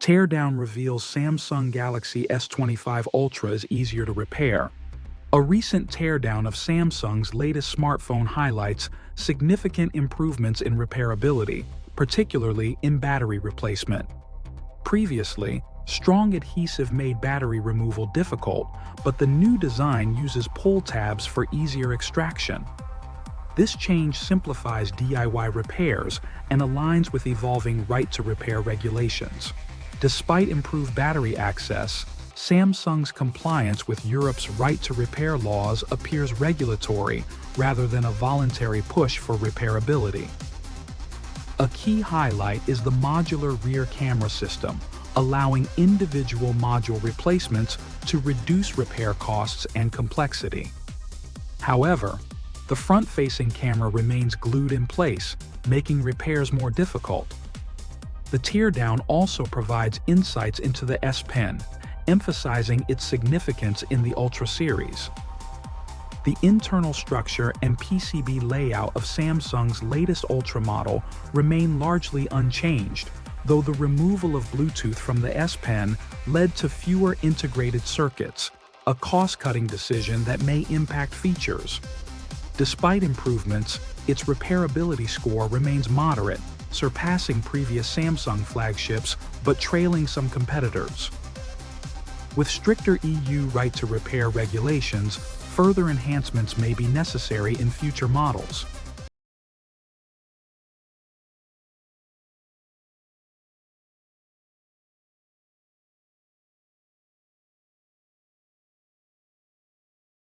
Teardown reveals Samsung Galaxy S25 Ultra is easier to repair. A recent teardown of Samsung's latest smartphone highlights significant improvements in repairability, particularly in battery replacement. Previously, strong adhesive made battery removal difficult, but the new design uses pull tabs for easier extraction. This change simplifies DIY repairs and aligns with evolving right-to-repair regulations. Despite improved battery access, Samsung's compliance with Europe's right-to-repair laws appears regulatory rather than a voluntary push for repairability. A key highlight is the modular rear camera system, allowing individual module replacements to reduce repair costs and complexity. However, the front-facing camera remains glued in place, making repairs more difficult. The teardown also provides insights into the S Pen, emphasizing its significance in the Ultra series. The internal structure and PCB layout of Samsung's latest Ultra model remain largely unchanged, though the removal of Bluetooth from the S Pen led to fewer integrated circuits, a cost-cutting decision that may impact features. Despite improvements, its repairability score remains moderate, surpassing previous Samsung flagships but trailing some competitors. With stricter EU right-to-repair regulations, further enhancements may be necessary in future models.